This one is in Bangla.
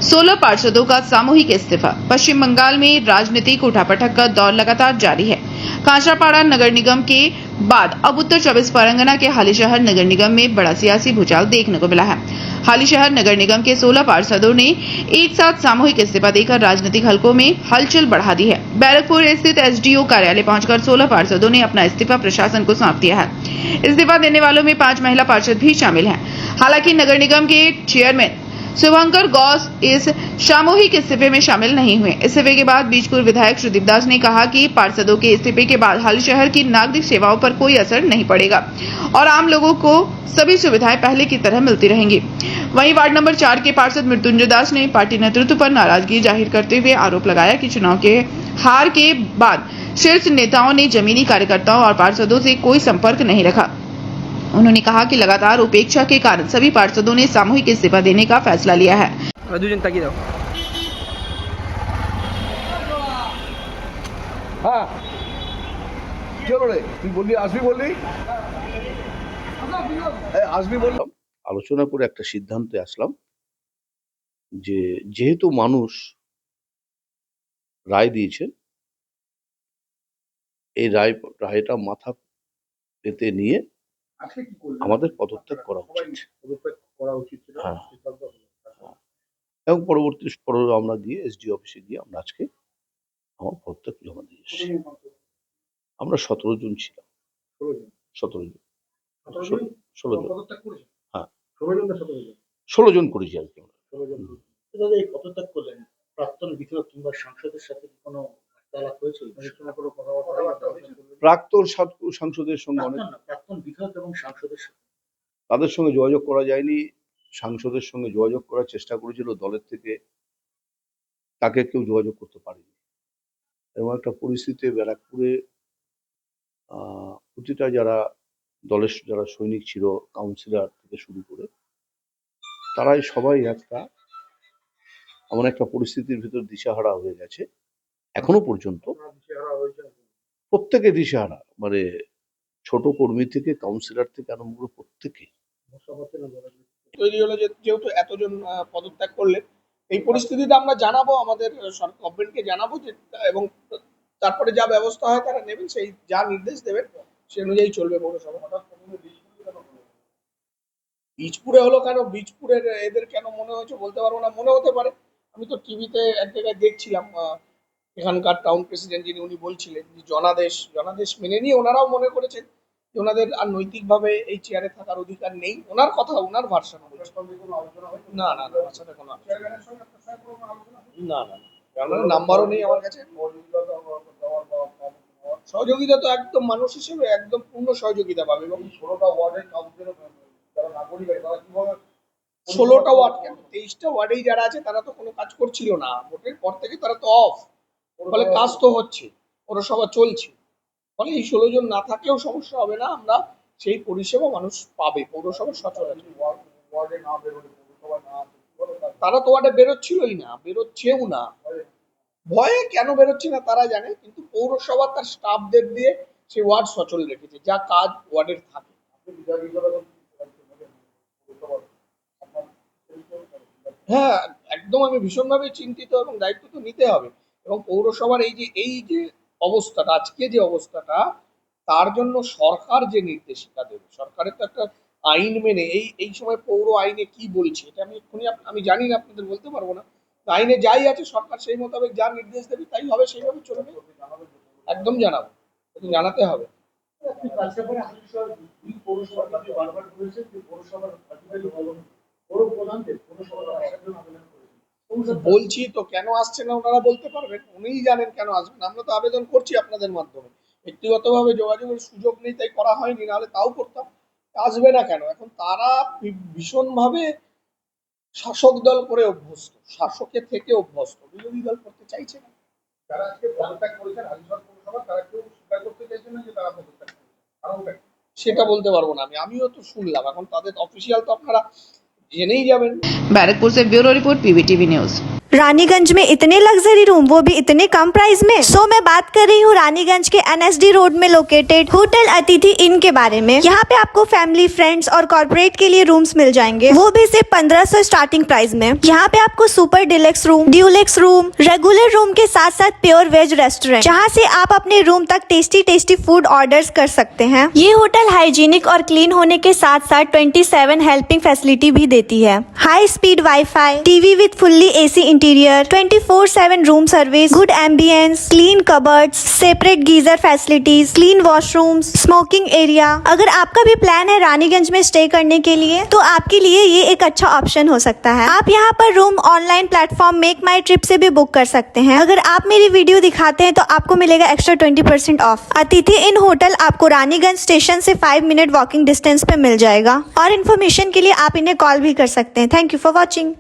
16 पार्षदों का सामूहिक इस्तीफा। पश्चिम बंगाल में राजनीतिक उठापटक का दौर लगातार जारी है। कांचरापाड़ा नगर निगम के बाद अब उत्तर 24 परगना के हालीशहर नगर निगम में बड़ा सियासी भूचाल देखने को मिला है। हालीशहर नगर निगम के 16 पार्षदों ने एक साथ सामूहिक इस्तीफा देकर राजनीतिक हलकों में हलचल बढ़ा दी है। बैरकपुर स्थित एसडीओ कार्यालय पहुंचकर 16 पार्षदों ने अपना इस्तीफा प्रशासन को सौंप दिया है। इस्तीफा देने वालों में 5 महिला पार्षद भी शामिल हैं। हालांकि नगर निगम के चेयरमैन शुभंकर गौस इस सामूहिक इस्तीफे में शामिल नहीं हुए। इस्तीफे के बाद बीजपुर विधायक सुदीप दास ने कहा कि पार्षदों के इस्तीफे के बाद हालीशहर की नागरिक सेवाओं पर कोई असर नहीं पड़ेगा और आम लोगों को सभी सुविधाएं पहले की तरह मिलती रहेंगी। वहीं वार्ड नंबर 4 के पार्षद मृत्युंजय दास ने पार्टी नेतृत्व पर नाराजगी जाहिर करते हुए आरोप लगाया कि चुनाव के हार के बाद शीर्ष नेताओं ने जमीनी कार्यकर्ताओं और पार्षदों से कोई संपर्क नहीं रखा। उन्होंने कहा कि लगातार उपेक्षा के कारण सभी पार्षदों ने सामूहिक इस्तीफा देने का फैसला लिया है। আলোচনা করে একটা সিদ্ধান্তে আসলাম যে যেহেতু মানুষ রায় দিয়েছেন, এই রায়টা মাথা পেতে নিয়ে আমাদের পদত্যাগ করা উচিত। হ্যাঁ, এবং পরবর্তী আমরা গিয়ে এসডি অফিসে গিয়ে আমরা আজকে আমার পদত্যাগ জমা দিয়ে এসেছি। আমরা 17 জন ছিলাম। 17 জন। 16 জন। হ্যাঁ, 16 জন করেছি আর কি। এই পদত্যাগ করলেন, প্রাক্তন বিধায়ক কিংবা সাংসদের সাথে কোনো আলাপ হয়েছে? প্রাক্তন সাংসদের সঙ্গে প্রাক্তন বিধায়ক এবং সাংসদের সাথে তাদের সঙ্গে যোগাযোগ করা যায়নি। সাংসদের সঙ্গে যোগাযোগ করার চেষ্টা করেছিল দলের থেকে, তাকে কেউ যোগাযোগ করতে পারেনি। এবং একটা পরিস্থিতি ব্যারাকপুরে প্রতিটা দলের যারা সৈনিক ছিল, কাউন্সিলর থেকে শুরু করে, তারাই সবাই এমন একটা পরিস্থিতির ভিতর দিশাহারা হয়ে গেছে। এখনো পর্যন্ত প্রত্যেকে দিশাহারা, মানে ছোট কর্মী থেকে কাউন্সিলর থেকে আরম্ভ করে প্রত্যেকে তৈরি হলো। যেহেতু এতজন পদত্যাগ করলে এই পরিস্থিতিতে আমরা জানাবো, আমাদের গভর্নমেন্টকে জানাবো যে, এবং তারপরে যা ব্যবস্থা হয় তারা নেবেন, সেই যা নির্দেশ দেবেন সে অনুযায়ী চলবে পৌরসভা। বীজপুরে হলো কেন, বীজপুরের এদের কেন মনে হয়েছে বলতে পারবো না। মনে হতে পারে, আমি তো টিভিতে এক জায়গায় দেখছিলাম, এখানকার টাউন প্রেসিডেন্ট যিনি, উনি বলছিলেন যে জনাদেশ মেনে নিয়ে ওনারাও মনে করেছেন যে ওনাদের আর নৈতিকভাবে এই চেয়ারে থাকার অধিকার নেই। ওনার কথা, ওনার ভার্সন বলছে। না না, ওনার সাথে কোনো না, নাম্বারও নেই আমার কাছে। সহযোগিতা তো একদম মানুষ হিসেবে একদম পূর্ণ সহযোগিতা পাবে। এবং 16টা ওয়ার্ডের কাউন্সিলর যারা নাগরিক, তারা কিভাবে 16টা ওয়ার্ড কেন, 23টা ওয়ার্ডেই যারা আছে তারা তো কোনো কাজ করছিল না। ভোটের পর থেকে তারা তো অফ, ফলে কাজ তো হচ্ছে, পৌরসভা চলছে। ফলে এই 16 জন না থাকলেও সমস্যা হবে না, আমরা সেই পরিষেবা মানুষ পাবে। পৌরসভা সচল আছে। ওয়ার্ডে না বেরোলে, পৌরসভা না, তারা তো ওয়ার্ডে বেরোচ্ছিলই না, বেরোচ্ছেও না। ভয়ে কেন বেরোচ্ছে না তারা জানে, কিন্তু পৌরসভা তার স্টাফদের দিয়ে সেই ওয়ার্ড সচল রেখেছে, যা কাজ ওয়ার্ডের থাকে। হ্যাঁ, একদম আমি ভীষণভাবে চিন্তিত, এবং দায়িত্ব তো নিতে হবে। এবং পৌরসভার এই যে অবস্থাটা, আজকে যে অবস্থাটা, তার জন্য সরকার যে নির্দেশিকা দেবে, সরকারের তো একটা আইন মেনে, এই সময় পৌর আইনে কি বলছে এটা আমি এক্ষুনি আমি জানি না, আপনাদের বলতে পারবো না। আইনে যাই আছে সরকার সেই মোতাবেক যা নির্দেশ দেবে তাই হবে, সেইভাবে চলবে। একদম জানাবো, জানাতে হবে। বলছি তো, কেন আসছে না ওনারা বলতে পারবেন, উনিই জানেন কেন আসবেন। আমরা তো আবেদন করছি আপনাদের মাধ্যমে, ব্যক্তিগতভাবে যোগাযোগের সুযোগ নেই তাই করা হয়নি, নাহলে তাও করতাম। আসবে না কেন? এখন তারা ভীষণভাবে শাসক দল করে অভ্যস্ত, শাসকের থেকে অভ্যস্ত, বিরোধী দল করতে চাইছে না। যারা আজকে পদত্যাগ করেছেন হালিশহর পৌরসভা, তারা কেউ স্বীকার করতে চাইছেন না যে তারা পদত্যাগ করেছেন? সেটা বলতে পারবো না আমিও তো শুনলাম। এখন তাদের অফিসিয়াল তো আপনারা জেনেই যাবেন। बैरकपुर से bureau report, PVTV news. Raniganj में इतने लग्जरी रूम, वो भी इतने कम प्राइस में। सो मैं बात कर रही हूँ रानीगंज के NSD रोड में लोकेटेड होटल अतिथि इन के बारे में। यहाँ पे आपको फैमिली, फ्रेंड्स और कॉर्पोरेट के लिए रूम्स मिल जाएंगे, वो भी सिर्फ 1500 स्टार्टिंग प्राइस में। यहाँ पे आपको super deluxe room, Dulux room, regular room के साथ साथ प्योर वेज रेस्टोरेंट, जहाँ से आप अपने रूम तक टेस्टी फूड ऑर्डर्स कर सकते हैं। ये होटल हाइजीनिक और क्लीन होने के साथ साथ 27 हेल्पिंग फैसिलिटी भी देती है। High speed wifi, TV with fully AC interior, 24/7 room service, good ambience, clean cupboards, separate geyser facilities, clean washrooms, smoking area. अगर आपका भी प्लान है रानीगंज में स्टे करने के लिए, तो आपके लिए ये एक अच्छा ऑप्शन हो सकता है। आप यहाँ पर रूम ऑनलाइन प्लेटफॉर्म मेक माई ट्रिप से भी बुक कर सकते हैं। अगर आप मेरी वीडियो दिखाते हैं तो आपको मिलेगा एक्स्ट्रा 20% ऑफ। अतिथि इन होटल आपको रानीगंज स्टेशन से 5 मिनट वॉकिंग डिस्टेंस पे मिल जाएगा। और इन्फॉर्मेशन के लिए आप इन्हें कॉल भी कर सकते हैं। Thank you for watching.